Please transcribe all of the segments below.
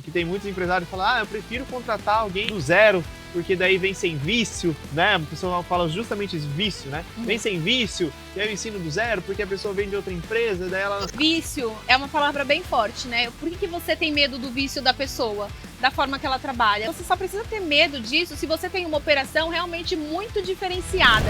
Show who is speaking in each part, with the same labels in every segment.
Speaker 1: que tem muitos empresários que falam, eu prefiro contratar alguém do zero, porque daí vem sem vício, né? A pessoa fala justamente esse vício, né? Vem sem vício, e aí eu ensino do zero, porque a pessoa vem de outra empresa, daí ela...
Speaker 2: Vício é uma palavra bem forte, né? Por que você tem medo do vício da pessoa? Da forma que ela trabalha? Você só precisa ter medo disso se você tem uma operação realmente muito diferenciada.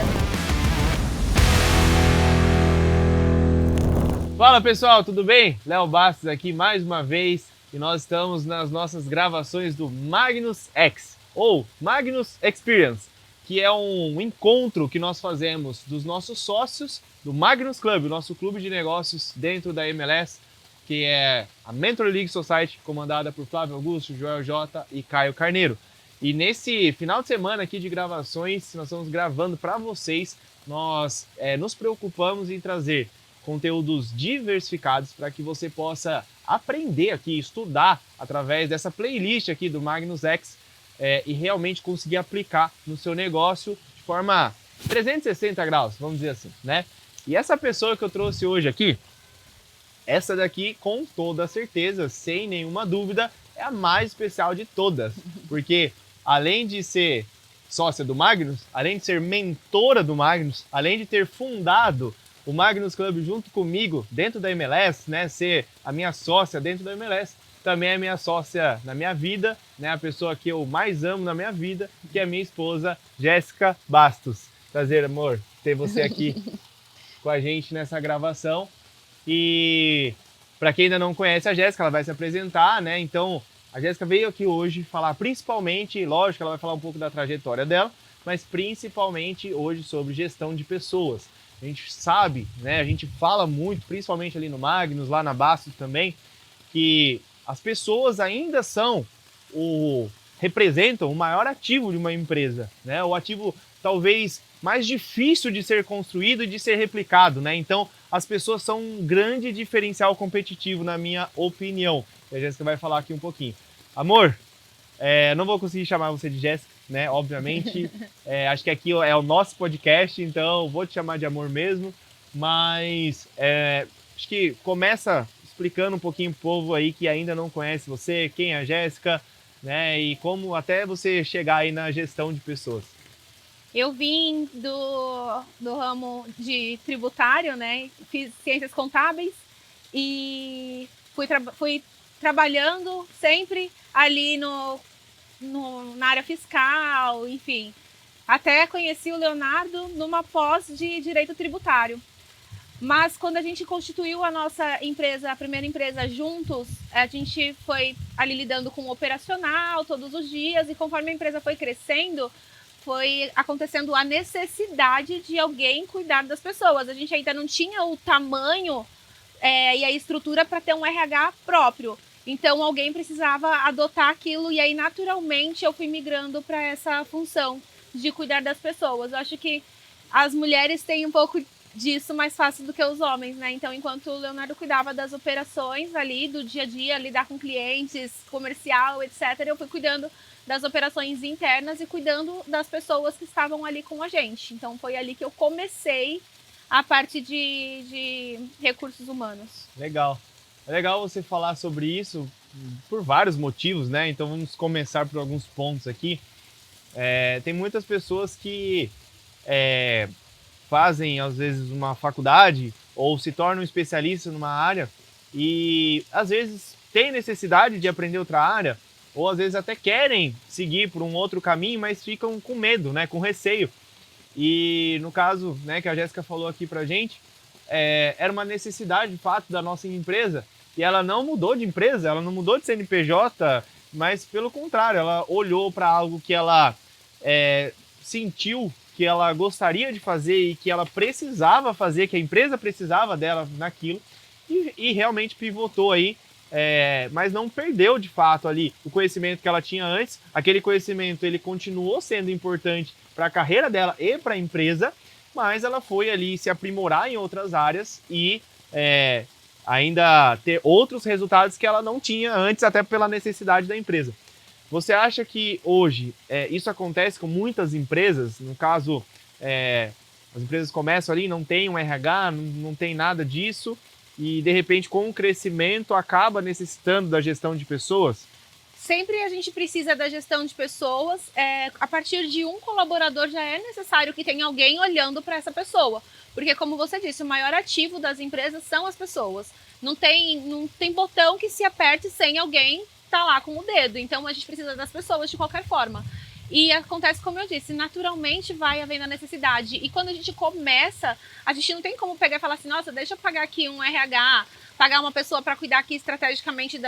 Speaker 1: Fala pessoal, tudo bem? Léo Bastos aqui mais uma vez e nós estamos nas nossas gravações do Magnus X, ou Magnus Experience, que é um encontro que nós fazemos dos nossos sócios do Magnus Club, o nosso clube de negócios dentro da MLS, que é a Mentor League Society, comandada por Flávio Augusto, Joel Jota e Caio Carneiro. E nesse final de semana aqui de gravações, nós estamos gravando para vocês, nós nos preocupamos em trazer conteúdos diversificados para que você possa aprender aqui, estudar através dessa playlist aqui do Magnus X e realmente conseguir aplicar no seu negócio de forma 360 graus, vamos dizer assim, né? E essa pessoa que eu trouxe hoje aqui, essa daqui com toda certeza, sem nenhuma dúvida, é a mais especial de todas, porque além de ser sócia do Magnus, além de ser mentora do Magnus, além de ter fundado o Magnus Club junto comigo dentro da MLS, né, ser a minha sócia dentro da MLS, também é minha sócia na minha vida, né, a pessoa que eu mais amo na minha vida, que é minha esposa, Jéssica Bastos. Prazer, amor, ter você aqui com a gente nessa gravação. E para quem ainda não conhece a Jéssica, ela vai se apresentar, né? Então, a Jéssica veio aqui hoje falar principalmente, lógico, ela vai falar um pouco da trajetória dela, mas principalmente hoje sobre gestão de pessoas. A gente sabe, né, a gente fala muito, principalmente ali no Magnus, lá na Bastos também, que as pessoas ainda representam o maior ativo de uma empresa, né? O ativo talvez mais difícil de ser construído e de ser replicado, né? Então, as pessoas são um grande diferencial competitivo, na minha opinião. E a Jéssica vai falar aqui um pouquinho. Amor, não vou conseguir chamar você de Jéssica, né? Obviamente, acho que aqui é o nosso podcast, então vou te chamar de amor mesmo. Mas acho que começa explicando um pouquinho pro povo aí que ainda não conhece você, quem é a Jéssica, né? E como até você chegar aí na gestão de pessoas.
Speaker 2: Eu vim do ramo de tributário, né? Fiz ciências contábeis e fui trabalhando sempre ali na área fiscal, enfim. Até conheci o Leonardo numa pós de direito tributário. Mas quando a gente constituiu a nossa empresa, a primeira empresa juntos, a gente foi ali lidando com o operacional todos os dias e conforme a empresa foi crescendo, foi acontecendo a necessidade de alguém cuidar das pessoas. A gente ainda não tinha o tamanho e a estrutura para ter um RH próprio. Então alguém precisava adotar aquilo e aí naturalmente eu fui migrando para essa função de cuidar das pessoas. Eu acho que as mulheres têm um pouco disso mais fácil do que os homens, né? Então, enquanto o Leonardo cuidava das operações ali, do dia a dia, lidar com clientes, comercial, etc., eu fui cuidando das operações internas e cuidando das pessoas que estavam ali com a gente. Então, foi ali que eu comecei a parte de recursos humanos.
Speaker 1: Legal. É legal você falar sobre isso por vários motivos, né? Então, vamos começar por alguns pontos aqui. Tem muitas pessoas que fazem, às vezes, uma faculdade ou se tornam especialistas numa área e, às vezes, têm necessidade de aprender outra área ou, às vezes, até querem seguir por um outro caminho, mas ficam com medo, né, com receio. E, no caso, né, que a Jéssica falou aqui pra gente, era uma necessidade, de fato, da nossa empresa e ela não mudou de empresa, ela não mudou de CNPJ, mas, pelo contrário, ela olhou para algo que ela sentiu que ela gostaria de fazer e que ela precisava fazer, que a empresa precisava dela naquilo, e realmente pivotou aí, mas não perdeu de fato ali o conhecimento que ela tinha antes. Aquele conhecimento ele continuou sendo importante para a carreira dela e para a empresa, mas ela foi ali se aprimorar em outras áreas e ainda ter outros resultados que ela não tinha antes, até pela necessidade da empresa. Você acha que hoje isso acontece com muitas empresas? No caso, as empresas começam ali, não tem um RH, não tem nada disso, e de repente com o crescimento acaba necessitando da gestão de pessoas?
Speaker 2: sempre a gente precisa da gestão de pessoas. A partir de um colaborador já é necessário que tenha alguém olhando para essa pessoa. Porque, como você disse, o maior ativo das empresas são as pessoas. Não tem botão que se aperte sem alguém estar lá com o dedo. Então, a gente precisa das pessoas de qualquer forma. E acontece, como eu disse, naturalmente vai havendo a necessidade. E quando a gente começa, a gente não tem como pegar e falar assim, nossa, deixa eu pagar aqui um RH, pagar uma pessoa para cuidar aqui estrategicamente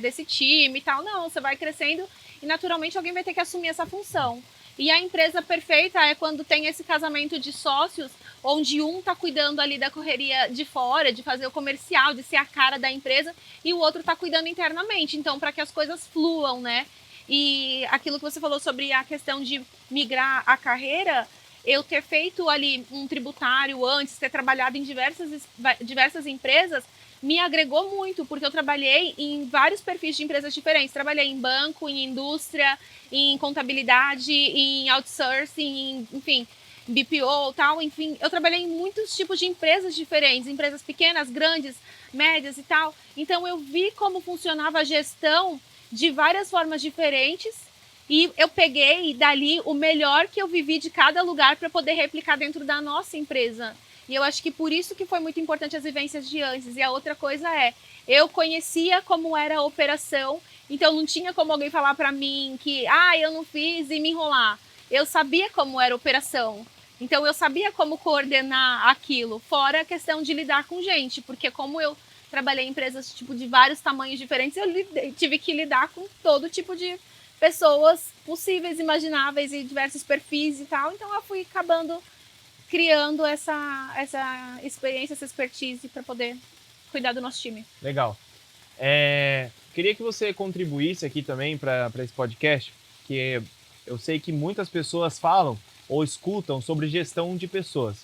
Speaker 2: desse time e tal. Não, você vai crescendo e naturalmente alguém vai ter que assumir essa função. E a empresa perfeita é quando tem esse casamento de sócios, onde um está cuidando ali da correria de fora, de fazer o comercial, de ser a cara da empresa, e o outro está cuidando internamente. Então, para que as coisas fluam, né? E aquilo que você falou sobre a questão de migrar a carreira, eu ter feito ali um tributário antes, ter trabalhado em diversas empresas, me agregou muito, porque eu trabalhei em vários perfis de empresas diferentes. Trabalhei em banco, em indústria, em contabilidade, em outsourcing, enfim, BPO, tal, enfim. Eu trabalhei em muitos tipos de empresas diferentes, empresas pequenas, grandes, médias e tal. Então eu vi como funcionava a gestão de várias formas diferentes e eu peguei dali o melhor que eu vivi de cada lugar para poder replicar dentro da nossa empresa. E eu acho que por isso que foi muito importante as vivências de antes. E a outra coisa eu conhecia como era a operação, então não tinha como alguém falar para mim que, eu não fiz e me enrolar. Eu sabia como era a operação, então eu sabia como coordenar aquilo, fora a questão de lidar com gente, porque como eu trabalhei em empresas tipo, de vários tamanhos diferentes, eu tive que lidar com todo tipo de pessoas possíveis, imagináveis e diversos perfis e tal, então eu fui acabando criando essa experiência, essa expertise para poder cuidar do nosso time.
Speaker 1: Legal. Queria que você contribuísse aqui também para esse podcast, que eu sei que muitas pessoas falam ou escutam sobre gestão de pessoas.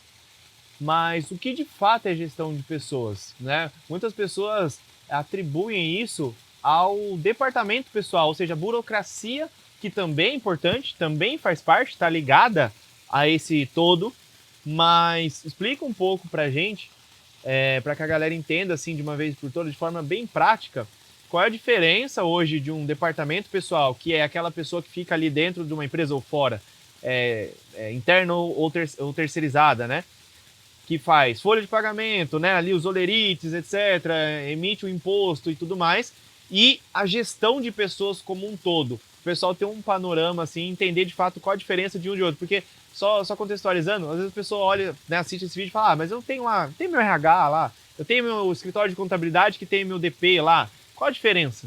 Speaker 1: Mas o que de fato é gestão de pessoas, né? Muitas pessoas atribuem isso ao departamento pessoal, ou seja, a burocracia, que também é importante, também faz parte, está ligada a esse todo. Mas explica um pouco pra gente, para que a galera entenda assim de uma vez por todas, de forma bem prática, qual é a diferença hoje de um departamento pessoal, que é aquela pessoa que fica ali dentro de uma empresa ou fora, interna ou terceirizada, né? Que faz folha de pagamento, né? Ali os olerites, etc., emite o imposto e tudo mais, e a gestão de pessoas como um todo. O pessoal ter um panorama, assim, entender de fato qual a diferença de um de outro, porque só contextualizando, às vezes a pessoa olha, né, assiste esse vídeo e fala, mas eu tenho lá, tem meu RH lá, eu tenho meu escritório de contabilidade que tem meu DP lá, qual a diferença?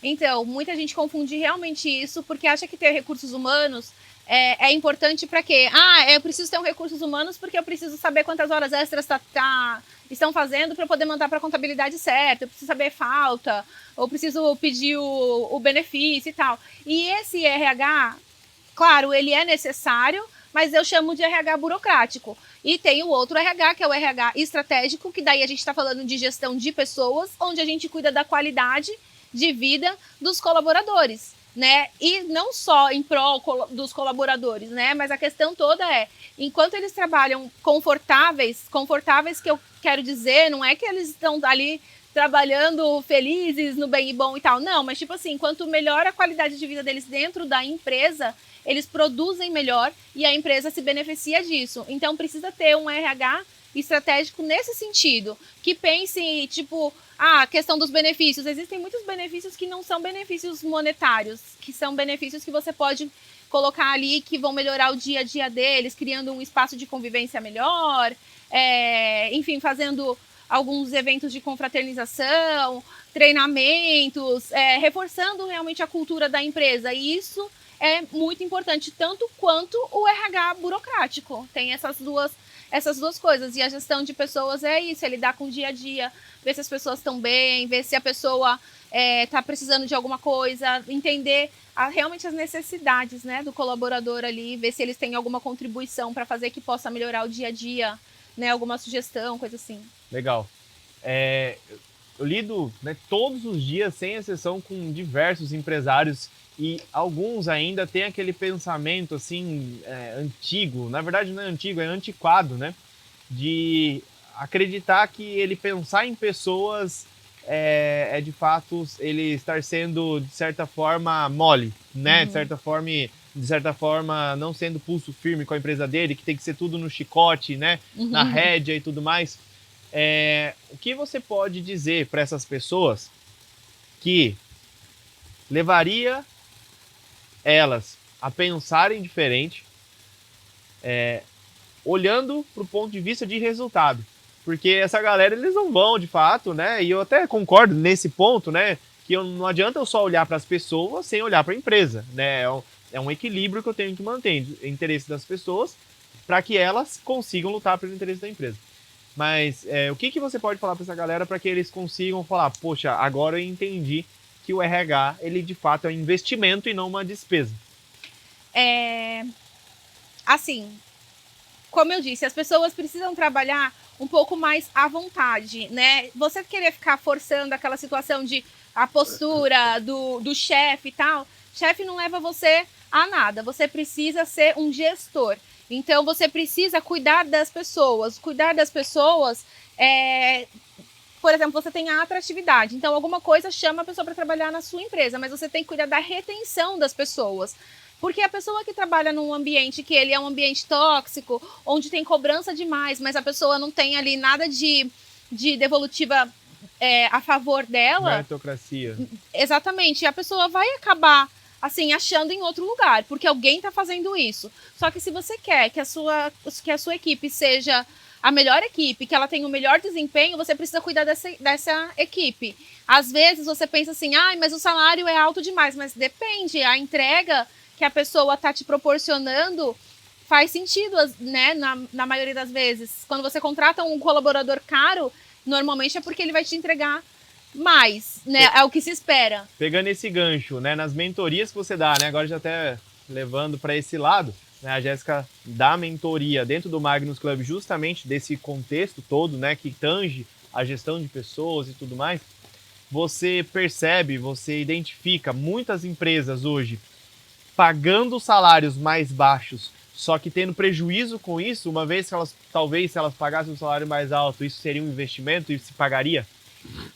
Speaker 2: Então, muita gente confunde realmente isso, porque acha que ter recursos humanos é importante para quê? Eu preciso ter um recursos humanos porque eu preciso saber quantas horas extras estão fazendo para poder mandar para a contabilidade certa, eu preciso saber falta, ou preciso pedir o benefício e tal. E esse RH, claro, ele é necessário, mas eu chamo de RH burocrático. E tem o outro RH, que é o RH estratégico, que daí a gente está falando de gestão de pessoas, onde a gente cuida da qualidade de vida dos colaboradores, né? E não só em prol dos colaboradores, né? Mas a questão toda enquanto eles trabalham confortáveis que eu quero dizer, não é que eles estão ali trabalhando felizes, no bem e bom e tal, não, mas tipo assim, quanto melhor a qualidade de vida deles dentro da empresa, eles produzem melhor e a empresa se beneficia disso. Então precisa ter um RH estratégico nesse sentido, que pense, tipo, a questão dos benefícios. Existem muitos benefícios que não são benefícios monetários, que são benefícios que você pode colocar ali, que vão melhorar o dia a dia deles, criando um espaço de convivência melhor, enfim, fazendo alguns eventos de confraternização, treinamentos, reforçando realmente a cultura da empresa. E isso é muito importante, tanto quanto o RH burocrático. Tem essas duas coisas. E a gestão de pessoas é isso, é lidar com o dia a dia, ver se as pessoas estão bem, ver se a pessoa está precisando de alguma coisa, entender realmente as necessidades, né, do colaborador ali, ver se eles têm alguma contribuição para fazer que possa melhorar o dia a dia, né, alguma sugestão, coisa assim.
Speaker 1: Legal. Eu lido, né, todos os dias, sem exceção, com diversos empresários e alguns ainda têm aquele pensamento assim antigo, na verdade não é antigo, é antiquado, né? De acreditar que ele pensar em pessoas de fato ele estar sendo, de certa forma, mole, né? De certa forma, não sendo pulso firme com a empresa dele, que tem que ser tudo no chicote, né? Na rédea e tudo mais. O que você pode dizer para essas pessoas que levaria elas a pensarem diferente, olhando para o ponto de vista de resultado? Porque essa galera, eles não vão, de fato, né? E eu até concordo nesse ponto, né? Que não adianta eu só olhar para as pessoas sem olhar para a empresa, né? É um equilíbrio que eu tenho que manter, o interesse das pessoas, para que elas consigam lutar pelo interesse da empresa. Mas o que você pode falar para essa galera para que eles consigam falar, poxa, agora eu entendi que o RH, ele de fato é um investimento e não uma despesa?
Speaker 2: Assim, como eu disse, as pessoas precisam trabalhar um pouco mais à vontade, né? Você querer ficar forçando aquela situação de a postura do chefe e tal, chefe não leva você a nada. Você precisa ser um gestor. Então, você precisa cuidar das pessoas. Cuidar das pessoas por exemplo, você tem a atratividade. Então, alguma coisa chama a pessoa para trabalhar na sua empresa, mas você tem que cuidar da retenção das pessoas. Porque a pessoa que trabalha num ambiente que ele é um ambiente tóxico, onde tem cobrança demais, mas a pessoa não tem ali nada de devolutiva a favor dela.
Speaker 1: Meritocracia.
Speaker 2: Exatamente. A pessoa vai acabar assim, achando em outro lugar, porque alguém está fazendo isso. Só que se você quer que a sua equipe seja a melhor equipe, que ela tenha o melhor desempenho, você precisa cuidar dessa equipe. Às vezes você pensa assim, mas o salário é alto demais, mas depende, a entrega que a pessoa está te proporcionando faz sentido, né, na maioria das vezes. Quando você contrata um colaborador caro, normalmente é porque ele vai te entregar mais, né? É o que se espera.
Speaker 1: Pegando esse gancho, né, nas mentorias que você dá, né, agora já até levando para esse lado, né, a Jéssica dá mentoria dentro do Magnus Club justamente desse contexto todo, né, que tange a gestão de pessoas e tudo mais. Você percebe, você identifica muitas empresas hoje pagando salários mais baixos, só que tendo prejuízo com isso, uma vez que talvez se elas pagassem um salário mais alto, isso seria um investimento e se pagaria?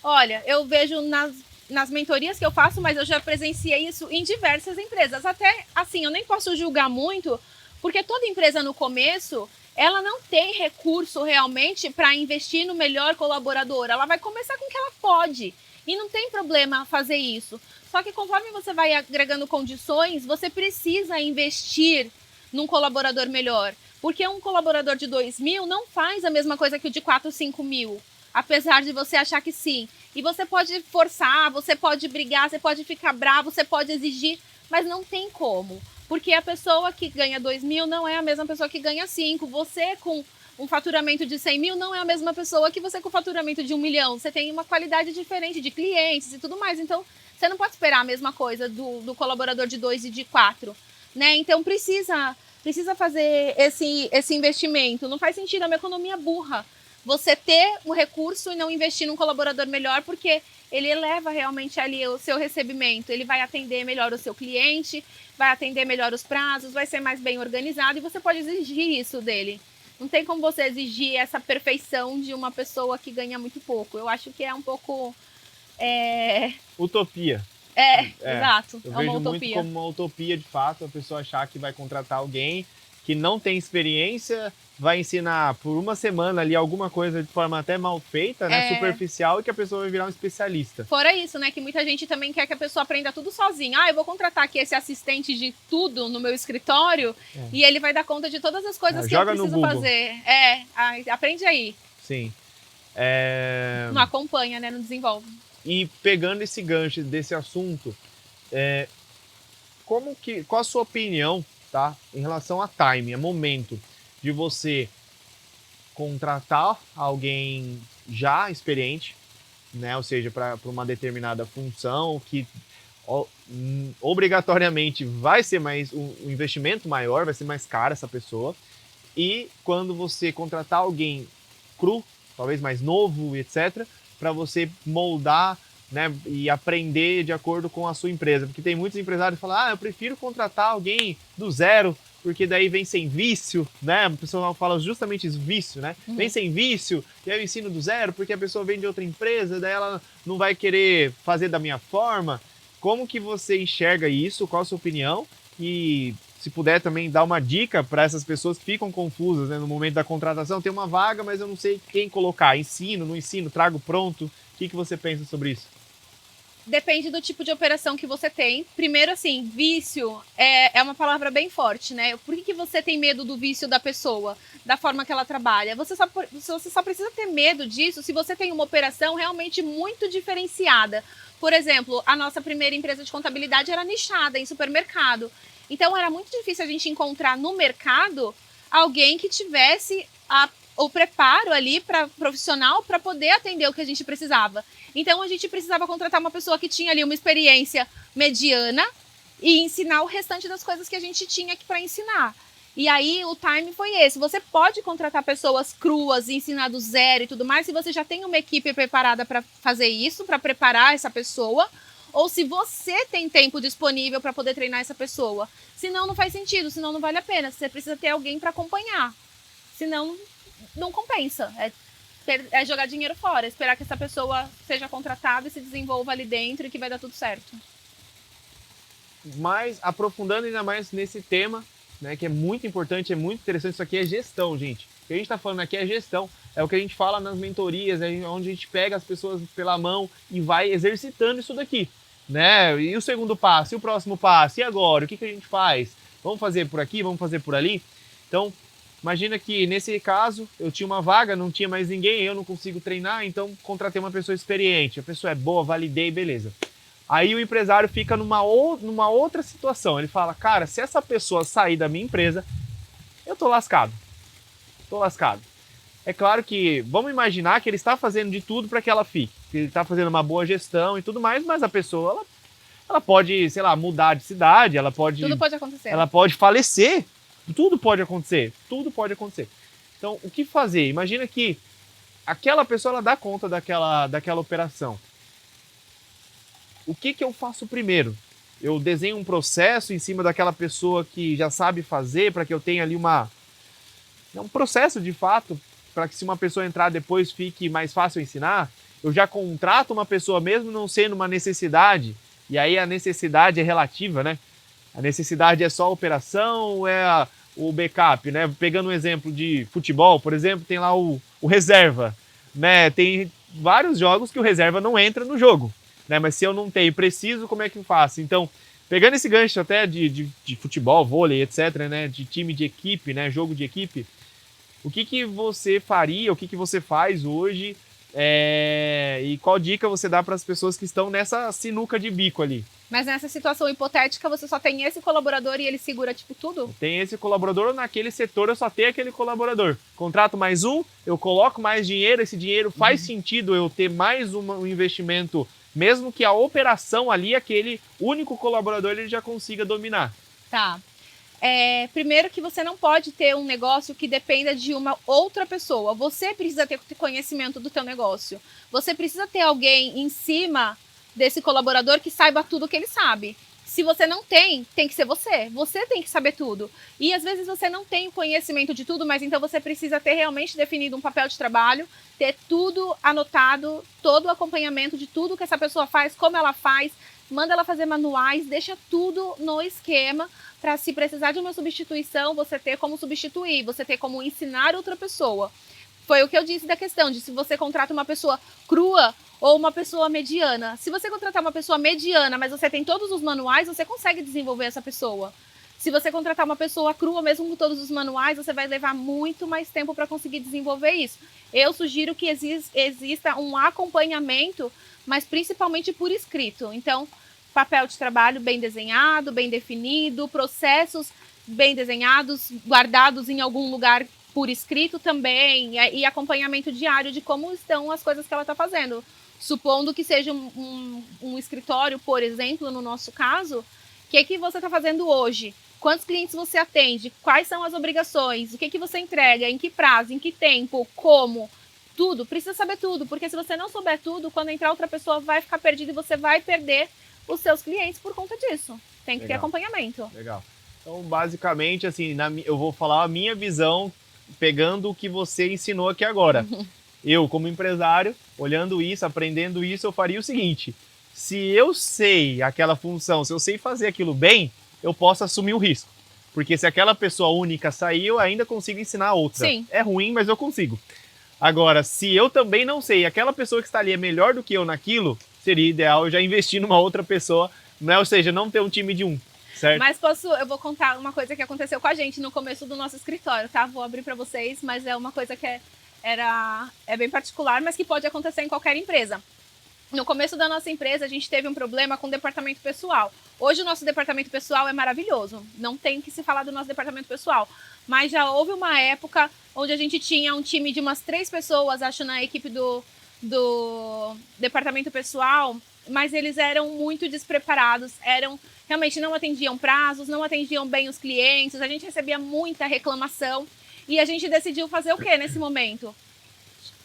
Speaker 2: Olha, eu vejo nas mentorias que eu faço, mas eu já presenciei isso em diversas empresas. Até assim, eu nem posso julgar muito, porque toda empresa no começo, ela não tem recurso realmente para investir no melhor colaborador. Ela vai começar com o que ela pode. E não tem problema fazer isso. Só que conforme você vai agregando condições, você precisa investir num colaborador melhor. Porque um colaborador de 2.000 não faz a mesma coisa que o de 4, 5 mil. Apesar de você achar que sim. E você pode forçar, você pode brigar, você pode ficar bravo, você pode exigir, mas não tem como. Porque a pessoa que ganha 2.000 não é a mesma pessoa que ganha 5. Você com um faturamento de 100 mil não é a mesma pessoa que você com faturamento de 1 milhão. Você tem uma qualidade diferente de clientes e tudo mais. Então, você não pode esperar a mesma coisa do colaborador de 2 e de 4. Né? Então, precisa fazer esse investimento. Não faz sentido, é uma economia burra. Você ter o recurso e não investir num colaborador melhor, porque ele eleva realmente ali o seu recebimento. Ele vai atender melhor o seu cliente, vai atender melhor os prazos, vai ser mais bem organizado e você pode exigir isso dele. Não tem como você exigir essa perfeição de uma pessoa que ganha muito pouco. Eu acho que é um pouco...
Speaker 1: Utopia.
Speaker 2: Exato.
Speaker 1: Eu
Speaker 2: é uma
Speaker 1: vejo
Speaker 2: utopia.
Speaker 1: muito como uma utopia, de fato, a pessoa achar que vai contratar alguém que não tem experiência, vai ensinar por uma semana ali alguma coisa de forma até mal feita, né, superficial, e que a pessoa vai virar um especialista.
Speaker 2: Fora isso, né, que muita gente também quer que a pessoa aprenda tudo sozinha. Eu vou contratar aqui esse assistente de tudo no meu escritório e ele vai dar conta de todas as coisas que eu preciso fazer. Aprende aí.
Speaker 1: Sim.
Speaker 2: Não acompanha, né, não desenvolve.
Speaker 1: E pegando esse gancho desse assunto, qual a sua opinião, tá, em relação a time, a momento de você contratar alguém já experiente, né? Ou seja, para uma determinada função que obrigatoriamente vai ser mais um investimento maior, vai ser mais caro essa pessoa. E quando você contratar alguém cru, talvez mais novo, etc., para você moldar, né, e aprender de acordo com a sua empresa. Porque tem muitos empresários que falam, eu prefiro contratar alguém do zero, porque daí vem sem vício, né? A pessoa fala justamente isso, vício, né? Vem sem vício, e aí eu ensino do zero, porque a pessoa vem de outra empresa, daí ela não vai querer fazer da minha forma. Como que você enxerga isso? Qual a sua opinião? E se puder também dar uma dica para essas pessoas que ficam confusas, né, no momento da contratação, tem uma vaga, mas eu não sei quem colocar, ensino, não ensino, trago pronto. O que você pensa sobre isso?
Speaker 2: Depende do tipo de operação que você tem. Primeiro, assim, vício é uma palavra bem forte, né? Por que você tem medo do vício da pessoa, da forma que ela trabalha? Você só precisa ter medo disso se você tem uma operação realmente muito diferenciada. Por exemplo, a nossa primeira empresa de contabilidade era nichada em supermercado. Então, era muito difícil a gente encontrar no mercado alguém que tivesse o preparo ali profissional para poder atender o que a gente precisava. Então, a gente precisava contratar uma pessoa que tinha ali uma experiência mediana e ensinar o restante das coisas que a gente tinha aqui para ensinar. E aí, o time foi esse. Você pode contratar pessoas cruas, ensinar do zero e tudo mais, se você já tem uma equipe preparada para fazer isso, para preparar essa pessoa, ou se você tem tempo disponível para poder treinar essa pessoa. Senão, não faz sentido, senão não vale a pena. Você precisa ter alguém para acompanhar. Senão, não compensa. É jogar dinheiro fora, esperar que essa pessoa seja contratada e se desenvolva ali dentro e que vai dar tudo certo.
Speaker 1: Mas aprofundando ainda mais nesse tema, né, que é muito importante, é muito interessante, isso aqui é gestão, gente. O que a gente está falando aqui é gestão, é o que a gente fala nas mentorias, é onde a gente pega as pessoas pela mão e vai exercitando isso daqui, né? E o segundo passo, e o próximo passo, e agora? O que a gente faz? Vamos fazer por aqui, vamos fazer por ali? Então, imagina que nesse caso eu tinha uma vaga, não tinha mais ninguém, eu não consigo treinar, então contratei uma pessoa experiente, a pessoa é boa, validei, beleza. Aí o empresário fica numa outra situação, ele fala, cara, se essa pessoa sair da minha empresa, eu tô lascado. Tô lascado. É claro que, vamos imaginar que ele está fazendo de tudo para que ela fique, que ele está fazendo uma boa gestão e tudo mais, mas a pessoa, ela pode, sei lá, mudar de cidade, ela pode...
Speaker 2: Tudo pode acontecer.
Speaker 1: Ela pode falecer. Tudo pode acontecer, tudo pode acontecer. Então, o que fazer? Imagina que aquela pessoa ela dá conta daquela operação. O que eu faço primeiro? Eu desenho um processo em cima daquela pessoa que já sabe fazer, para que eu tenha ali um processo de fato, para que se uma pessoa entrar depois fique mais fácil ensinar. Eu já contrato uma pessoa mesmo não sendo uma necessidade, e aí a necessidade é relativa, né? A necessidade é só a operação, o backup, né? Pegando um exemplo de futebol, por exemplo, tem lá o reserva, né? Tem vários jogos que o reserva não entra no jogo, né? Mas se eu não tenho preciso, como é que eu faço? Então, pegando esse gancho até de futebol, vôlei, etc., né? De time de equipe, né? Jogo de equipe, o que você faria, o que você faz hoje e qual dica você dá para as pessoas que estão nessa sinuca de bico ali?
Speaker 2: Mas nessa situação hipotética, você só tem esse colaborador e ele segura, tipo, tudo?
Speaker 1: Tem esse colaborador, naquele setor eu só tenho aquele colaborador. Contrato mais um, eu coloco mais dinheiro, esse dinheiro faz sentido eu ter mais um investimento, mesmo que a operação ali, aquele único colaborador, ele já consiga dominar.
Speaker 2: Tá. Primeiro que você não pode ter um negócio que dependa de uma outra pessoa. Você precisa ter conhecimento do teu negócio. Você precisa ter alguém em cima desse colaborador que saiba tudo que ele sabe. Se você não tem que ser você. Você tem que saber tudo. E às vezes você não tem o conhecimento de tudo, mas então você precisa ter realmente definido um papel de trabalho, ter tudo anotado, todo o acompanhamento de tudo que essa pessoa faz, como ela faz, manda ela fazer manuais, deixa tudo no esquema para, se precisar de uma substituição, você ter como substituir, você ter como ensinar outra pessoa. Foi o que eu disse da questão de se você contrata uma pessoa crua ou uma pessoa mediana. Se você contratar uma pessoa mediana, mas você tem todos os manuais, você consegue desenvolver essa pessoa. Se você contratar uma pessoa crua, mesmo com todos os manuais, você vai levar muito mais tempo para conseguir desenvolver isso. Eu sugiro que exista um acompanhamento, mas principalmente por escrito. Então, papel de trabalho bem desenhado, bem definido, processos bem desenhados, guardados em algum lugar por escrito também, e acompanhamento diário de como estão as coisas que ela está fazendo. Supondo que seja um escritório, por exemplo, no nosso caso, o que você está fazendo hoje? Quantos clientes você atende? Quais são as obrigações? O que você entrega? Em que prazo? Em que tempo? Como? Tudo. Precisa saber tudo, porque se você não souber tudo, quando entrar outra pessoa vai ficar perdida e você vai perder os seus clientes por conta disso. Tem que ter acompanhamento.
Speaker 1: Legal. Então, basicamente, assim, eu vou falar a minha visão, pegando o que você ensinou aqui agora. Eu, como empresário, olhando isso, aprendendo isso, eu faria o seguinte: se eu sei aquela função, se eu sei fazer aquilo bem, eu posso assumir o risco. Porque se aquela pessoa única sair, eu ainda consigo ensinar outra.
Speaker 2: Sim.
Speaker 1: É ruim, mas eu consigo. Agora, se eu também não sei, aquela pessoa que está ali é melhor do que eu naquilo, seria ideal eu já investir numa outra pessoa, né? Ou seja, não ter um time de um. Certo.
Speaker 2: Mas eu vou contar uma coisa que aconteceu com a gente no começo do nosso escritório, tá? Vou abrir para vocês, mas é uma coisa que é bem particular, mas que pode acontecer em qualquer empresa. No começo da nossa empresa, a gente teve um problema com o departamento pessoal. Hoje o nosso departamento pessoal é maravilhoso, não tem que se falar do nosso departamento pessoal. Mas já houve uma época onde a gente tinha um time de umas 3 pessoas, acho, na equipe do departamento pessoal, mas eles eram muito despreparados, realmente não atendiam prazos, não atendiam bem os clientes, a gente recebia muita reclamação e a gente decidiu fazer o que nesse momento?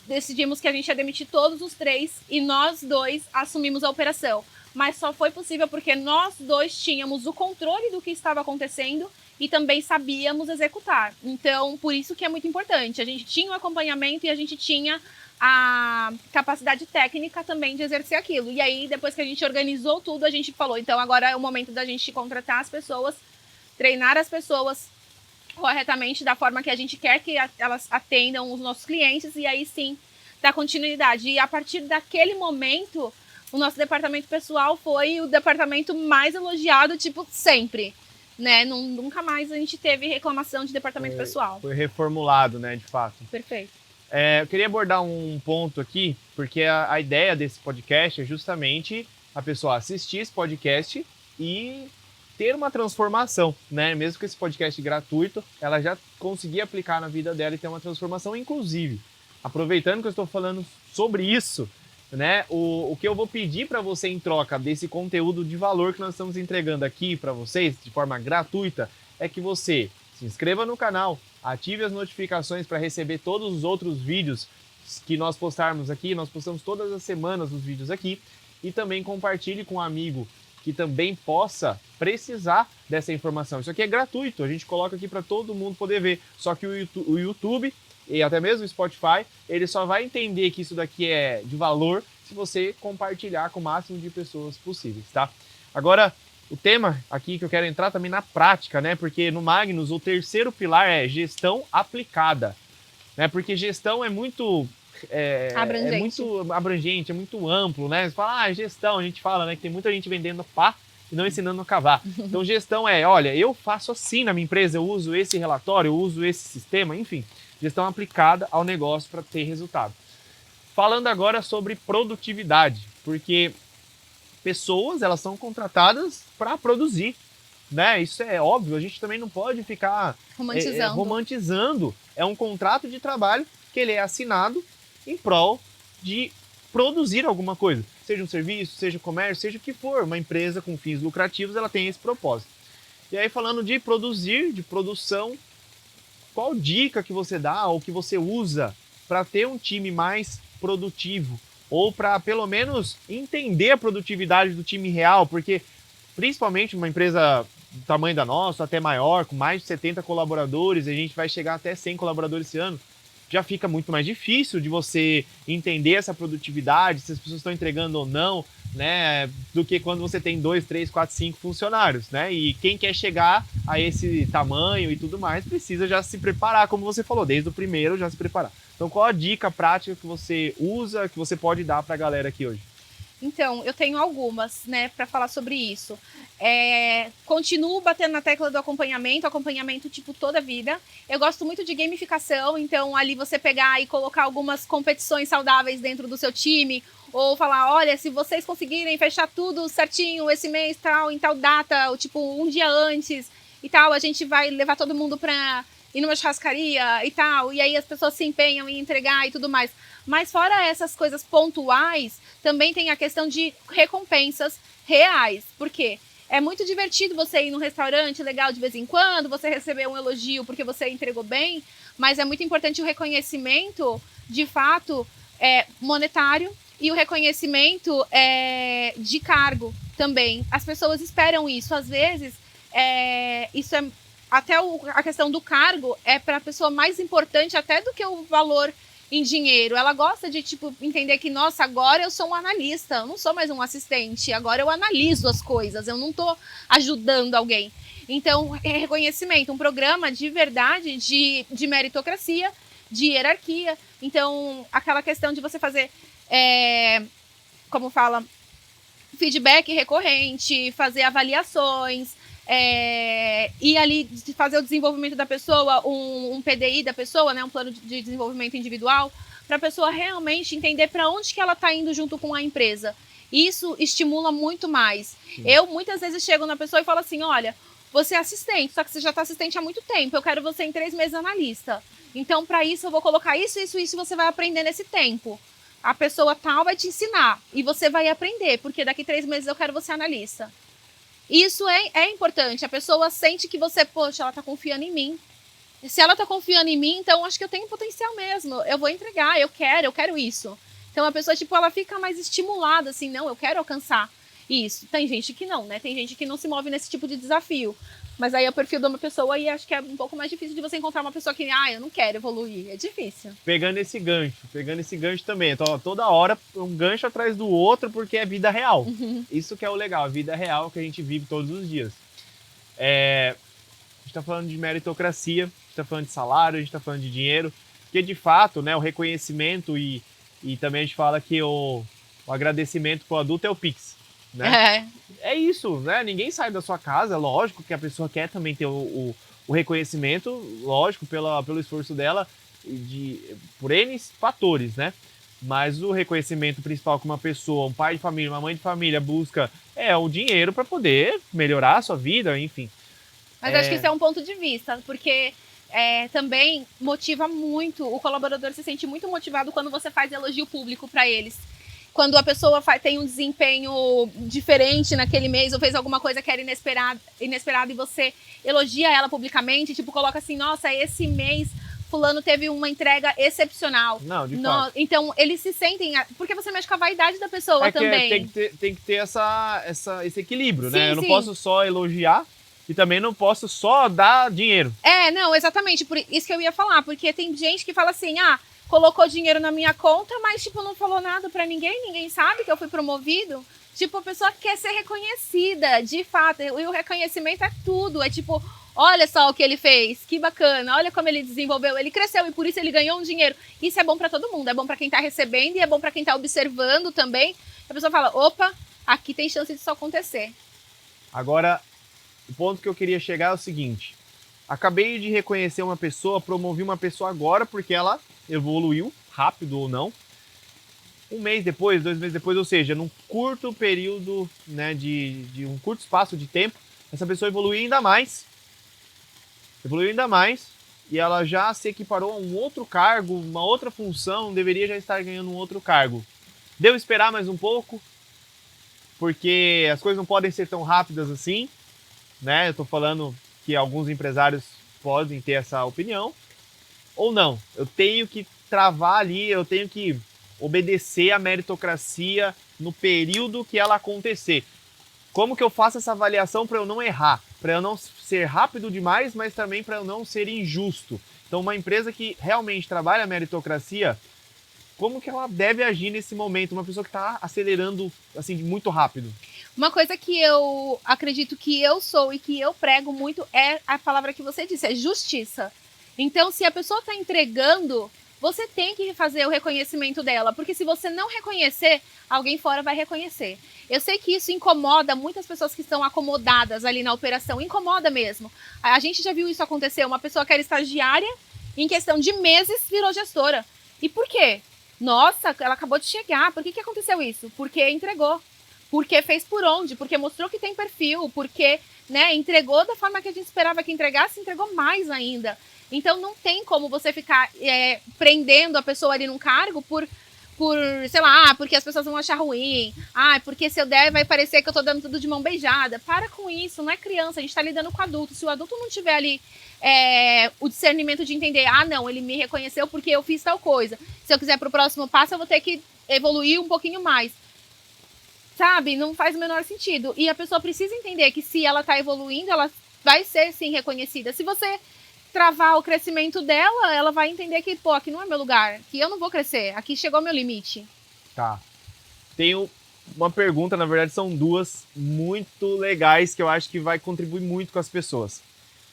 Speaker 2: Decidimos que a gente ia demitir todos os 3 e nós 2 assumimos a operação. Mas só foi possível porque nós 2 tínhamos o controle do que estava acontecendo e também sabíamos executar. Então, por isso que é muito importante. A gente tinha o acompanhamento e a gente tinha a capacidade técnica também de exercer aquilo. E aí, depois que a gente organizou tudo, a gente falou, então agora é o momento da gente contratar as pessoas, treinar as pessoas corretamente da forma que a gente quer que elas atendam os nossos clientes e aí sim dar continuidade. E a partir daquele momento, o nosso departamento pessoal foi o departamento mais elogiado, tipo, sempre, né? Nunca mais a gente teve reclamação de departamento pessoal.
Speaker 1: Foi reformulado, né, de fato.
Speaker 2: Perfeito.
Speaker 1: Eu queria abordar um ponto aqui, porque a ideia desse podcast é justamente a pessoa assistir esse podcast e ter uma transformação, né? Mesmo que esse podcast gratuito, ela já conseguir aplicar na vida dela e ter uma transformação. Inclusive, aproveitando que eu estou falando sobre isso, né? O que eu vou pedir para você em troca desse conteúdo de valor que nós estamos entregando aqui para vocês, de forma gratuita, é que você se inscreva no canal, ative as notificações para receber todos os outros vídeos que nós postarmos aqui. Nós postamos todas as semanas os vídeos aqui. E também compartilhe com um amigo que também possa precisar dessa informação. Isso aqui é gratuito, a gente coloca aqui para todo mundo poder ver. Só que o YouTube e até mesmo o Spotify, ele só vai entender que isso daqui é de valor se você compartilhar com o máximo de pessoas possíveis, tá? Agora, o tema aqui que eu quero entrar também na prática, né? Porque no Magnus o terceiro pilar é gestão aplicada, né? Porque gestão é muito
Speaker 2: abrangente.
Speaker 1: É muito abrangente, é muito amplo, né? Você fala, gestão, a gente fala, né? Que tem muita gente vendendo pá e não ensinando a cavar. Então, gestão olha, eu faço assim na minha empresa, eu uso esse relatório, eu uso esse sistema, enfim. Gestão aplicada ao negócio para ter resultado. Falando agora sobre produtividade, porque pessoas, elas são contratadas para produzir, né? Isso é óbvio, a gente também não pode ficar romantizando. É um contrato de trabalho que ele é assinado em prol de produzir alguma coisa, seja um serviço, seja um comércio, seja o que for. Uma empresa com fins lucrativos, ela tem esse propósito. E aí, falando de produzir, de produção, qual dica que você dá ou que você usa para ter um time mais produtivo? Ou para, pelo menos, entender a produtividade do time real? Porque, principalmente, uma empresa do tamanho da nossa, até maior, com mais de 70 colaboradores, a gente vai chegar até 100 colaboradores esse ano, já fica muito mais difícil de você entender essa produtividade, se as pessoas estão entregando ou não, né, do que quando você tem 2, 3, 4, 5 funcionários, né? E quem quer chegar a esse tamanho e tudo mais, precisa já se preparar, como você falou, desde o primeiro já se preparar. Então, qual a dica prática que você usa, que você pode dar para a galera aqui hoje?
Speaker 2: Então, eu tenho algumas, né, para falar sobre isso. Continuo batendo na tecla do acompanhamento tipo toda a vida. Eu gosto muito de gamificação, então ali você pegar e colocar algumas competições saudáveis dentro do seu time, ou falar, olha, se vocês conseguirem fechar tudo certinho esse mês, tal, em tal data, ou tipo um dia antes e tal, a gente vai levar todo mundo para ir numa churrascaria e tal, e aí as pessoas se empenham em entregar e tudo mais. Mas fora essas coisas pontuais, também tem a questão de recompensas reais. Por quê? É muito divertido você ir num restaurante legal de vez em quando, você receber um elogio porque você entregou bem, mas é muito importante o reconhecimento, de fato, monetário e o reconhecimento de cargo também. As pessoas esperam isso. Às vezes, isso é até a questão do cargo é para a pessoa mais importante até do que o valor em dinheiro. Ela gosta de, tipo, entender que, nossa, agora eu sou um analista, eu não sou mais um assistente, agora eu analiso as coisas, eu não estou ajudando alguém. Então, é reconhecimento, um programa de verdade de meritocracia, de hierarquia. Então, aquela questão de você fazer, como fala, feedback recorrente, fazer avaliações, e ali fazer o desenvolvimento da pessoa, um PDI da pessoa, né, um plano de desenvolvimento individual, para a pessoa realmente entender para onde que ela está indo junto com a empresa. Isso estimula muito mais. Sim. Eu muitas vezes chego na pessoa e falo assim, olha, você é assistente, só que você já está assistente há muito tempo, eu quero você em 3 meses analista. Então, para isso, eu vou colocar isso, isso, isso, e você vai aprender nesse tempo. A pessoa tal vai te ensinar e você vai aprender, porque daqui 3 meses eu quero você analista. Isso é importante, a pessoa sente que você, poxa, ela está confiando em mim. E se ela está confiando em mim, então acho que eu tenho potencial mesmo, eu vou entregar, eu quero isso. Então a pessoa, tipo, ela fica mais estimulada, assim, não, eu quero alcançar isso. Tem gente que não, né? Tem gente que não se move nesse tipo de desafio. Mas aí é o perfil de uma pessoa e acho que é um pouco mais difícil de você encontrar uma pessoa que, eu não quero evoluir. É difícil.
Speaker 1: Pegando esse gancho também. Então, toda hora um gancho atrás do outro porque é vida real.
Speaker 2: Uhum.
Speaker 1: Isso que é o legal, a vida real que a gente vive todos os dias. A gente tá falando de meritocracia, a gente tá falando de salário, a gente tá falando de dinheiro. Porque, de fato, né, o reconhecimento e também a gente fala que o agradecimento pro adulto é o Pix. Né? É isso, né? Ninguém sai da sua casa, lógico que a pessoa quer também ter o reconhecimento, lógico, pelo esforço dela por N fatores, né? Mas o reconhecimento principal que uma pessoa, um pai de família, uma mãe de família busca é o dinheiro para poder melhorar a sua vida, enfim.
Speaker 2: Mas acho que isso é um ponto de vista, porque também motiva muito, o colaborador se sente muito motivado quando você faz elogio público para eles. Quando a pessoa tem um desempenho diferente naquele mês ou fez alguma coisa que era inesperada e você elogia ela publicamente, tipo, coloca assim, nossa, esse mês fulano teve uma entrega excepcional.
Speaker 1: Não, de fato.
Speaker 2: Então, eles se sentem... Porque você mexe com a vaidade da pessoa também.
Speaker 1: Tem que ter esse equilíbrio,
Speaker 2: sim,
Speaker 1: né? Eu não posso só elogiar e também não posso só dar dinheiro.
Speaker 2: Não, exatamente. Por isso que eu ia falar. Porque tem gente que fala assim, colocou dinheiro na minha conta, mas, tipo, não falou nada pra ninguém sabe que eu fui promovido. Tipo, a pessoa quer ser reconhecida, de fato, e o reconhecimento é tudo, é tipo, olha só o que ele fez, que bacana, olha como ele desenvolveu, ele cresceu e por isso ele ganhou um dinheiro. Isso é bom pra todo mundo, é bom pra quem tá recebendo e é bom pra quem tá observando também. A pessoa fala, opa, aqui tem chance disso acontecer.
Speaker 1: Agora, o ponto que eu queria chegar é o seguinte, acabei de reconhecer uma pessoa, promovi uma pessoa agora porque ela evoluiu, rápido ou não, 1 mês depois, 2 meses depois, ou seja, num curto período, né, de um curto espaço de tempo, essa pessoa evoluiu ainda mais e ela já se equiparou a um outro cargo, uma outra função, deveria já estar ganhando um outro cargo. Devo esperar mais um pouco, porque as coisas não podem ser tão rápidas assim, né? Eu tô falando que alguns empresários podem ter essa opinião, ou não, eu tenho que travar ali, eu tenho que obedecer à meritocracia no período que ela acontecer. Como que eu faço essa avaliação para eu não errar? Para eu não ser rápido demais, mas também para eu não ser injusto. Então, uma empresa que realmente trabalha a meritocracia, como que ela deve agir nesse momento? Uma pessoa que está acelerando assim muito rápido.
Speaker 2: Uma coisa que eu acredito que eu sou e que eu prego muito é a palavra que você disse, é justiça. Então, se a pessoa está entregando, você tem que fazer o reconhecimento dela, porque se você não reconhecer, alguém fora vai reconhecer. Eu sei que isso incomoda muitas pessoas que estão acomodadas ali na operação, incomoda mesmo. A gente já viu isso acontecer, uma pessoa que era estagiária, em questão de meses, virou gestora. E por quê? Nossa, ela acabou de chegar, por que aconteceu isso? Porque entregou. Porque fez por onde? Porque mostrou que tem perfil, porque, né, entregou da forma que a gente esperava que entregasse, entregou mais ainda. Então, não tem como você ficar prendendo a pessoa ali num cargo por, sei lá, porque as pessoas vão achar ruim. Porque se eu der, vai parecer que eu tô dando tudo de mão beijada. Para com isso, não é criança, a gente tá lidando com adulto. Se o adulto não tiver ali o discernimento de entender, não, ele me reconheceu porque eu fiz tal coisa. Se eu quiser pro próximo passo, eu vou ter que evoluir um pouquinho mais. sabe? Não faz o menor sentido. E a pessoa precisa entender que se ela tá evoluindo, ela vai ser, sim, reconhecida. Se você travar o crescimento dela, ela vai entender que, pô, aqui não é meu lugar, que eu não vou crescer, aqui chegou meu limite.
Speaker 1: Tá. Tenho uma pergunta, na verdade são duas muito legais que eu acho que vai contribuir muito com as pessoas.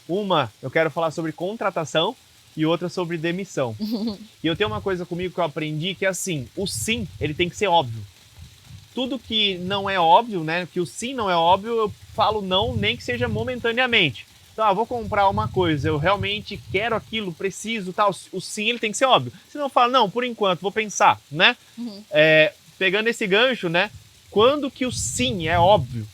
Speaker 1: Uma, eu quero falar sobre contratação e outra sobre demissão. E eu tenho uma coisa comigo que eu aprendi que é assim, o sim, ele tem que ser óbvio. Tudo que não é óbvio, né, que o sim não é óbvio, eu falo não, nem que seja momentaneamente. Então, vou comprar uma coisa, eu realmente quero aquilo, preciso, tal. O sim, ele tem que ser óbvio. Senão eu falo, não, por enquanto, vou pensar, né? Pegando esse gancho, né? Quando que o sim é óbvio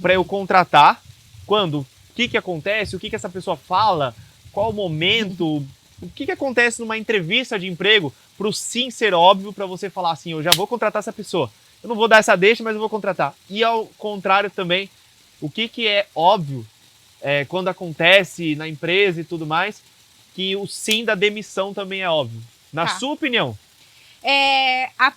Speaker 1: para eu contratar? Quando? O que acontece? O que essa pessoa fala? Qual o momento? O que acontece numa entrevista de emprego para o sim ser óbvio para você falar assim, eu já vou contratar essa pessoa. Eu não vou dar essa deixa, mas eu vou contratar. E ao contrário também, o que é óbvio quando acontece na empresa e tudo mais, que o sim da demissão também é óbvio. Na sua opinião?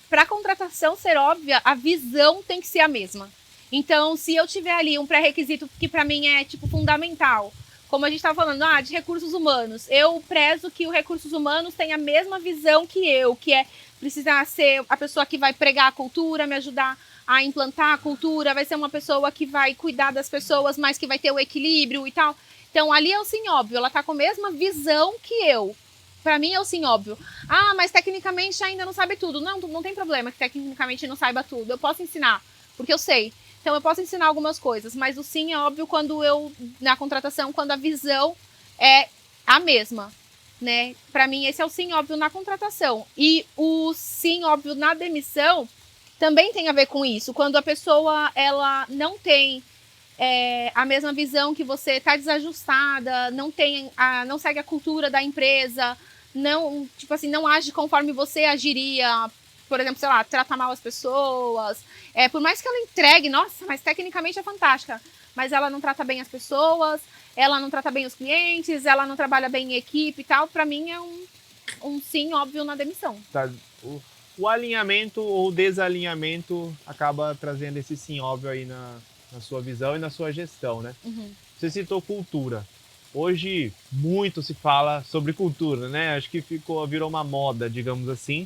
Speaker 2: Para a contratação ser óbvia, a visão tem que ser a mesma. Então, se eu tiver ali um pré-requisito que para mim é tipo fundamental, como a gente estava falando, de recursos humanos, eu prezo que os recursos humanos tenham a mesma visão que eu, que é precisar ser a pessoa que vai pregar a cultura, me ajudar a implantar a cultura, vai ser uma pessoa que vai cuidar das pessoas, mas que vai ter o equilíbrio e tal. Então, ali é o sim óbvio, ela tá com a mesma visão que eu. Para mim é o sim óbvio. Mas tecnicamente ainda não sabe tudo. Não tem problema que tecnicamente não saiba tudo. Eu posso ensinar, porque eu sei. Então, eu posso ensinar algumas coisas, mas o sim é óbvio quando na contratação, quando a visão é a mesma, né? Para mim, esse é o sim óbvio na contratação. E o sim óbvio na demissão também tem a ver com isso. Quando a pessoa ela não tem a mesma visão que você, está desajustada, não segue a cultura da empresa, não, tipo assim, não age conforme você agiria, por exemplo, sei lá, trata mal as pessoas. Por mais que ela entregue, nossa, mas tecnicamente é fantástica, mas ela não trata bem as pessoas, ela não trata bem os clientes, ela não trabalha bem em equipe e tal, para mim é um sim óbvio na demissão.
Speaker 1: Tá. O alinhamento ou desalinhamento acaba trazendo esse sim óbvio aí na sua visão e na sua gestão, né? Você citou cultura. Hoje muito se fala sobre cultura, né? Acho que virou uma moda, digamos assim,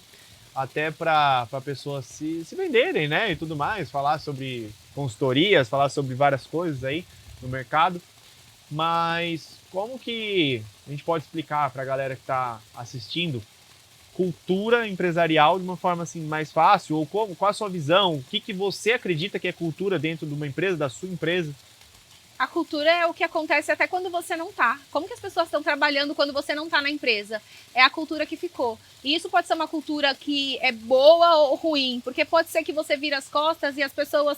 Speaker 1: até para pessoas se venderem, né? E tudo mais, falar sobre consultorias, falar sobre várias coisas aí no mercado. Mas como que a gente pode explicar para a galera que está assistindo cultura empresarial de uma forma assim mais fácil? Ou qual a sua visão? O que você acredita que é cultura dentro de uma empresa, da sua empresa?
Speaker 2: A cultura é o que acontece até quando você não tá. Como que as pessoas estão trabalhando quando você não tá na empresa? É a cultura que ficou. E isso pode ser uma cultura que é boa ou ruim, porque pode ser que você vira as costas e as pessoas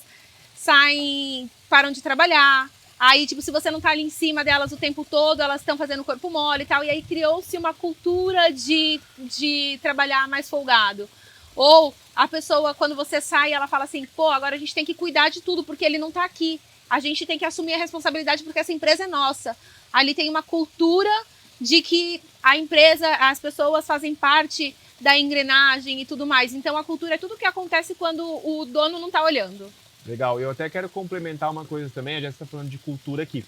Speaker 2: param de trabalhar. Aí, tipo, se você não tá ali em cima delas o tempo todo, elas estão fazendo corpo mole e tal. E aí criou-se uma cultura de trabalhar mais folgado. Ou a pessoa, quando você sai, ela fala assim, pô, agora a gente tem que cuidar de tudo porque ele não tá aqui. A gente tem que assumir a responsabilidade porque essa empresa é nossa. Ali tem uma cultura de que a empresa, as pessoas fazem parte da engrenagem e tudo mais. Então a cultura é tudo que acontece quando o dono não tá olhando.
Speaker 1: Legal, eu até quero complementar uma coisa também, a Jéssica está falando de cultura aqui.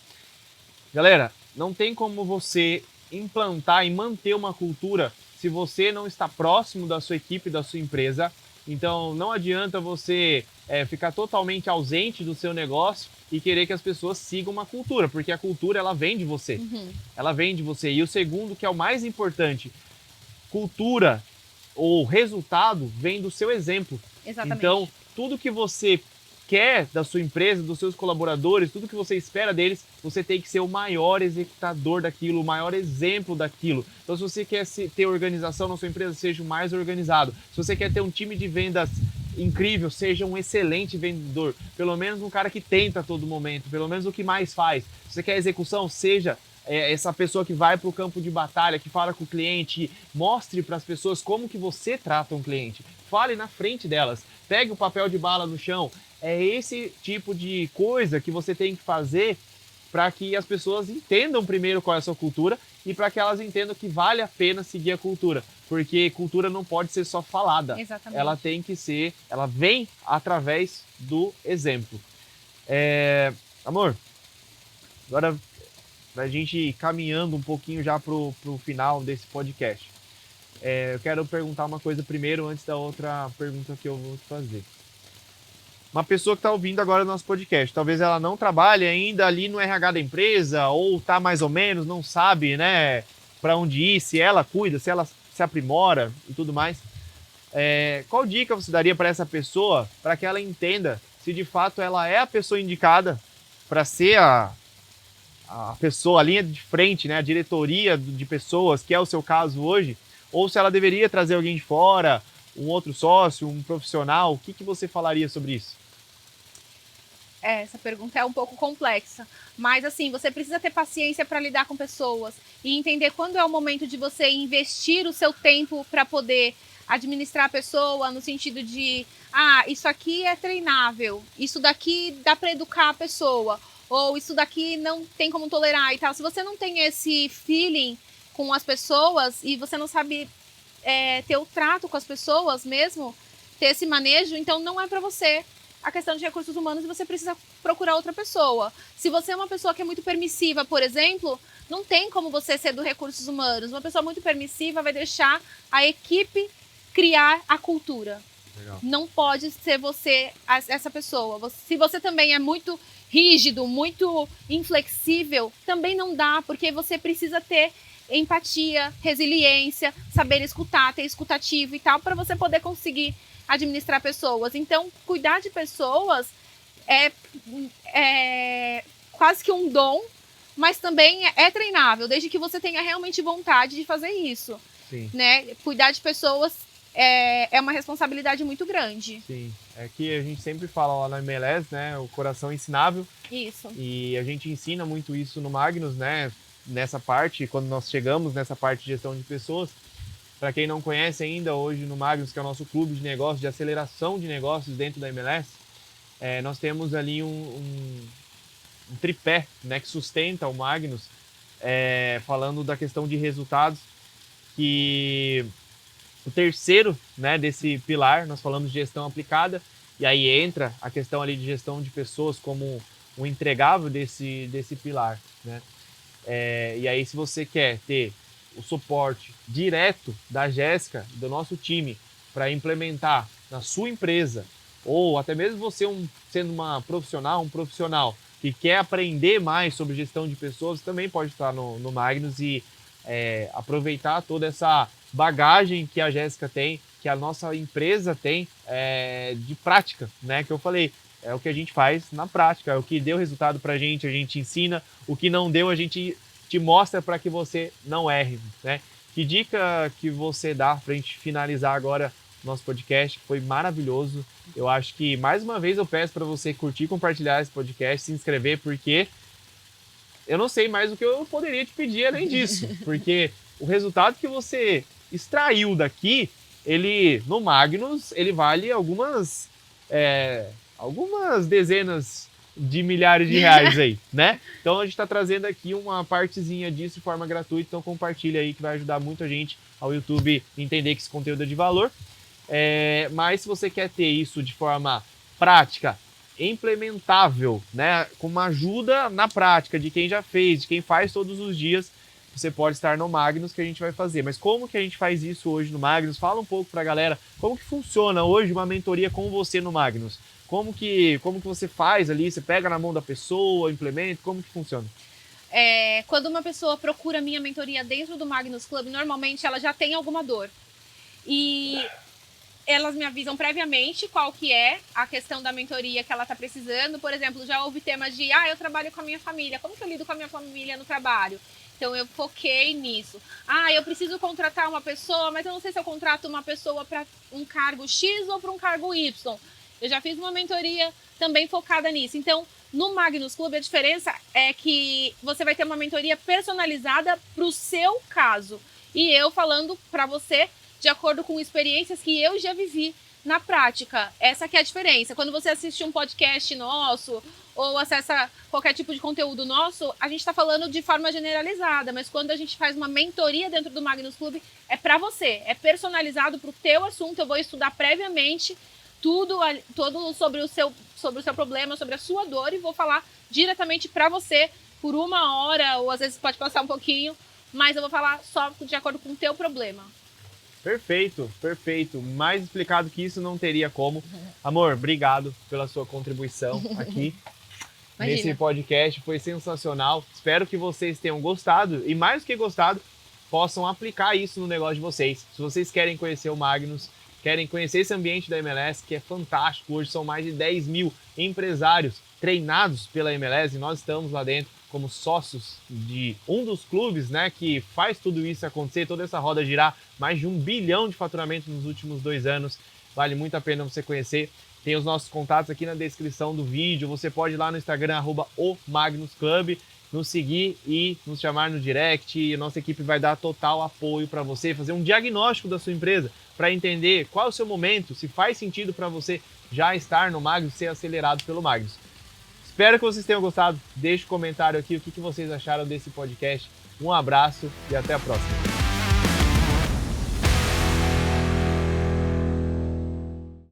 Speaker 1: Galera, não tem como você implantar e manter uma cultura se você não está próximo da sua equipe, da sua empresa. Então não adianta você ficar totalmente ausente do seu negócio e querer que as pessoas sigam uma cultura, porque a cultura ela vem de você. Ela vem de você. E o segundo, que é o mais importante, cultura ou resultado vem do seu exemplo.
Speaker 2: Exatamente.
Speaker 1: Então, tudo que você quer da sua empresa, dos seus colaboradores, tudo que você espera deles, você tem que ser o maior executador daquilo, o maior exemplo daquilo. Então, se você quer ter organização na sua empresa, seja o mais organizado. Se você quer ter um time de vendas incrível, seja um excelente vendedor. Pelo menos um cara que tenta a todo momento, pelo menos o que mais faz. Se você quer execução, seja essa pessoa que vai para o campo de batalha, que fala com o cliente, mostre para as pessoas como que você trata um cliente. Fale na frente delas, pegue o papel de bala no chão. É esse tipo de coisa que você tem que fazer para que as pessoas entendam primeiro qual é a sua cultura e para que elas entendam que vale a pena seguir a cultura, porque cultura não pode ser só falada.
Speaker 2: Exatamente.
Speaker 1: Ela tem que ser, ela vem através do exemplo. Amor, agora pra gente ir caminhando um pouquinho já pro final desse podcast. Eu quero perguntar uma coisa primeiro antes da outra pergunta que eu vou te fazer. Uma pessoa que está ouvindo agora o nosso podcast, talvez ela não trabalhe ainda ali no RH da empresa, ou tá mais ou menos, não sabe, né, para onde ir, se ela cuida, se ela se aprimora e tudo mais. Qual dica você daria para essa pessoa, para que ela entenda se de fato ela é a pessoa indicada para ser a pessoa, a linha de frente, né, a diretoria de pessoas, que é o seu caso hoje, ou se ela deveria trazer alguém de fora, um outro sócio, um profissional? O que você falaria sobre isso?
Speaker 2: Essa pergunta é um pouco complexa, mas assim, você precisa ter paciência para lidar com pessoas e entender quando é o momento de você investir o seu tempo para poder administrar a pessoa, no sentido de, isso aqui é treinável, isso daqui dá para educar a pessoa, ou isso daqui não tem como tolerar e tal. Se você não tem esse feeling com as pessoas e você não sabe ter o trato com as pessoas mesmo, ter esse manejo, então não é para você. A questão de recursos humanos, você precisa procurar outra pessoa. Se você é uma pessoa que é muito permissiva, por exemplo, não tem como você ser do recursos humanos. Uma pessoa muito permissiva vai deixar a equipe criar a cultura.
Speaker 1: Legal.
Speaker 2: Não pode ser você essa pessoa. Se você também é muito rígido, muito inflexível, também não dá, porque você precisa ter empatia, resiliência, saber escutar, ter escutativo e tal, para você poder conseguir administrar pessoas. Então, cuidar de pessoas é quase que um dom, mas também é treinável, desde que você tenha realmente vontade de fazer isso.
Speaker 1: Sim.
Speaker 2: Né? Cuidar de pessoas é uma responsabilidade muito grande.
Speaker 1: Sim, é que a gente sempre fala lá na MLS, né, o coração ensinável.
Speaker 2: Isso.
Speaker 1: E a gente ensina muito isso no Magnus, né, nessa parte, quando nós chegamos nessa parte de gestão de pessoas. Para quem não conhece ainda, hoje no Magnus, que é o nosso clube de negócios, de aceleração de negócios dentro da MLS, nós temos ali um tripé, né, que sustenta o Magnus, falando da questão de resultados, que o terceiro, né, desse pilar, nós falamos de gestão aplicada, e aí entra a questão ali de gestão de pessoas como um entregável desse pilar, né? E aí, se você quer ter o suporte direto da Jéssica, do nosso time, para implementar na sua empresa, ou até mesmo você sendo um profissional que quer aprender mais sobre gestão de pessoas, também pode estar no Magnus e aproveitar toda essa bagagem que a Jéssica tem, que a nossa empresa tem de prática, né? Que eu falei, é o que a gente faz na prática, é o que deu resultado pra gente, a gente ensina, o que não deu a gente te mostra para que você não erre, né? Que dica que você dá pra gente finalizar agora nosso podcast, que foi maravilhoso. Eu acho que mais uma vez eu peço para você curtir, compartilhar esse podcast, se inscrever, porque eu não sei mais o que eu poderia te pedir além disso, porque o resultado que você extraiu daqui, ele no Magnus, ele vale algumas dezenas de milhares de reais aí, né? Então a gente está trazendo aqui uma partezinha disso de forma gratuita, então compartilha aí que vai ajudar muito a gente ao YouTube entender que esse conteúdo é de valor. Mas se você quer ter isso de forma prática, implementável, né, com uma ajuda na prática de quem já fez, de quem faz todos os dias, você pode estar no Magnus, que a gente vai fazer. Mas como que a gente faz isso hoje no Magnus? Fala um pouco pra galera, como que funciona hoje uma mentoria com você no Magnus? Como que você faz ali? Você pega na mão da pessoa, implementa? Como que funciona?
Speaker 2: Quando uma pessoa procura minha mentoria dentro do Magnus Club, normalmente ela já tem alguma dor. E elas me avisam previamente qual que é a questão da mentoria que ela está precisando. Por exemplo, já houve temas de, eu trabalho com a minha família, como que eu lido com a minha família no trabalho? Então eu foquei nisso. Eu preciso contratar uma pessoa, mas eu não sei se eu contrato uma pessoa para um cargo X ou para um cargo Y. Eu já fiz uma mentoria também focada nisso. Então, no Magnus Club, a diferença é que você vai ter uma mentoria personalizada para o seu caso. E eu falando para você de acordo com experiências que eu já vivi na prática. Essa que é a diferença. Quando você assiste um podcast nosso ou acessa qualquer tipo de conteúdo nosso, a gente está falando de forma generalizada, mas quando a gente faz uma mentoria dentro do Magnus Club, é para você, é personalizado para o teu assunto. Eu vou estudar previamente tudo sobre o seu problema, sobre a sua dor, e vou falar diretamente para você por 1 hora, ou às vezes pode passar um pouquinho, mas eu vou falar só de acordo com o teu problema.
Speaker 1: Perfeito, perfeito. Mais explicado que isso não teria como. Amor, obrigado pela sua contribuição aqui nesse podcast. Foi sensacional. Espero que vocês tenham gostado e, mais do que gostado, possam aplicar isso no negócio de vocês. Se vocês querem conhecer o Magnus, querem conhecer esse ambiente da MLS, que é fantástico. Hoje são mais de 10 mil empresários treinados pela MLS e nós estamos lá dentro como sócios de um dos clubes, né, que faz tudo isso acontecer, toda essa roda girar, mais de 1 bilhão de faturamento nos últimos 2 anos. Vale muito a pena você conhecer. Tem os nossos contatos aqui na descrição do vídeo. Você pode ir lá no Instagram, @omagnusclub, nos seguir e nos chamar no direct. E a nossa equipe vai dar total apoio para você, fazer um diagnóstico da sua empresa, para entender qual é o seu momento, se faz sentido para você já estar no Magnus, ser acelerado pelo Magnus. Espero que vocês tenham gostado. Deixe um comentário aqui o que vocês acharam desse podcast. Um abraço e até a próxima.